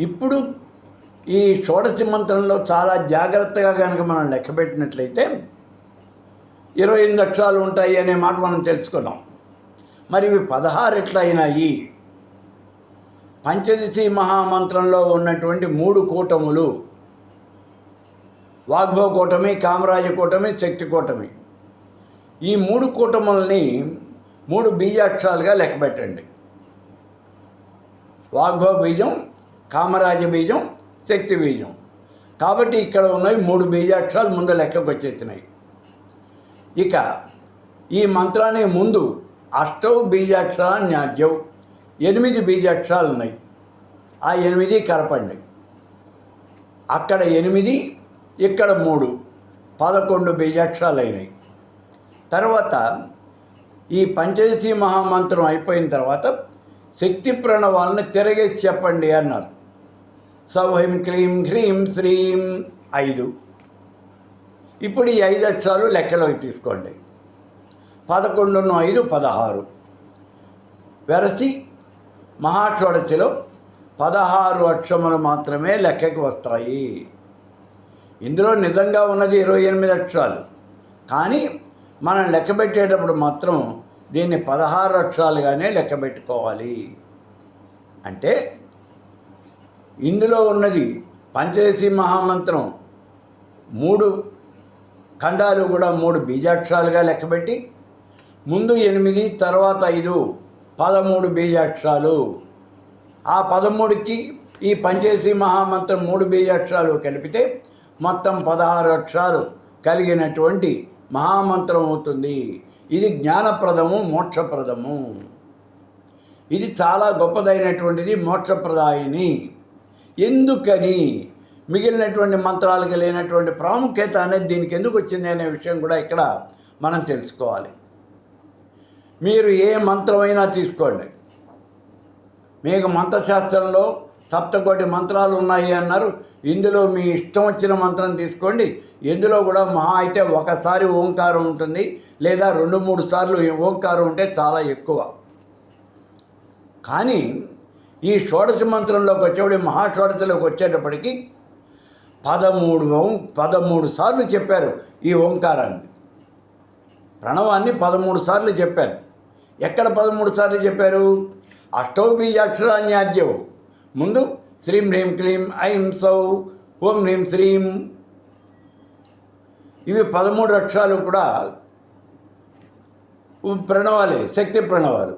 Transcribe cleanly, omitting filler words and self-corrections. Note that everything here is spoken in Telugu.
ఇప్పుడు ఈ షోడశి మంత్రంలో చాలా జాగ్రత్తగా కనుక మనం లెక్కపెట్టినట్లయితే 28 అక్షరాలు ఉంటాయి అనే మాట మనం తెలుసుకున్నాం. మరి ఇవి 16 ఎట్లా అయినాయి? పంచదశి మహామంత్రంలో ఉన్నటువంటి 3 కూటములు, వాగ్భవ కూటమి, కామరాజ కూటమి, శక్తి కూటమి, ఈ 3 కూటములని 3 బీజాక్షరాలుగా లెక్కపెట్టండి. వాగ్భవ బీజం, కామరాజ బీజం, శక్తి బీజం. కాబట్టి ఇక్కడ ఉన్నవి 3 బీజాక్షరాలు ముందు లెక్కకు వచ్చేసినాయి. ఇక ఈ మంత్రానికి ముందు అష్టౌ బీజాక్షర న్యాజ్యం 8 బీజాక్షరాలు ఉన్నాయి. ఆ 8 కలపండి. అక్కడ 8, ఇక్కడ 3, 11 బీజాక్షరాలు అయినాయి. తర్వాత ఈ పంచదశి మహామంత్రం అయిపోయిన తర్వాత శక్తి ప్రణవాలను తిరగేసి చెప్పండి అన్నారు. సౌహ్యం క్లీం హ్రీం శ్రీం 5. ఇప్పుడు ఈ 5 అక్షరాలు లెక్కలోకి తీసుకోండి. 11 5 16. వెరసి మహాషోడశిలో 16 అక్షరములు మాత్రమే లెక్కకి వస్తాయి. ఇందులో నిజంగా ఉన్నది 28 అక్షరాలు, కానీ మనం లెక్క పెట్టేటప్పుడు మాత్రం దీన్ని 16 అక్షరాలుగానే లెక్క పెట్టుకోవాలి. అంటే ఇందులో ఉన్నది పంచదశి మహామంత్రం 3 ఖండాలు కూడా 3 బీజాక్షరాలుగా లెక్కబెట్టి ముందు 8, తర్వాత 5, 13 బీజాక్షరాలు. ఆ 13కి ఈ పంచదశి మహామంత్రం 3 బీజాక్షరాలు కలిపితే మొత్తం 16 అక్షరాలు కలిగినటువంటి మహామంత్రం అవుతుంది. ఇది జ్ఞానప్రదము, మోక్షప్రదము. ఇది చాలా గొప్పదైనటువంటిది, మోక్షప్రదాయిని. ఎందుకని మిగిలినటువంటి మంత్రాలకు లేనటువంటి ప్రాముఖ్యత అనేది దీనికి ఎందుకు వచ్చింది అనే విషయం కూడా ఇక్కడ మనం తెలుసుకోవాలి. మీరు ఏ మంత్రమైనా తీసుకోండి. మీకు మంత్రశాస్త్రంలో 7 మంత్రాలు ఉన్నాయి అన్నారు. ఇందులో మీ ఇష్టం వచ్చిన మంత్రం తీసుకోండి. ఇందులో కూడా మహా అయితే ఒకసారి ఓంకారం ఉంటుంది, లేదా 2-3 సార్లు ఓంకారం ఉంటే చాలా ఎక్కువ. కానీ ఈ షోడశ మంత్రంలోకి వచ్చేప్పుడు, మహాషోడశలోకి వచ్చేటప్పటికి 13 సార్లు చెప్పారు ఈ ఓంకారాన్ని. ప్రణవాన్ని 13 సార్లు చెప్పారు. ఎక్కడ 13 సార్లు చెప్పారు? అష్టౌ బీజాక్షరాన్యాద్యం. ముందు శ్రీం హ్రీం క్లీం ఐం సౌ ఓం హ్రీం శ్రీం. ఇవి 13 అక్షరాలు కూడా ప్రణవాలే, శక్తి ప్రణవాలు.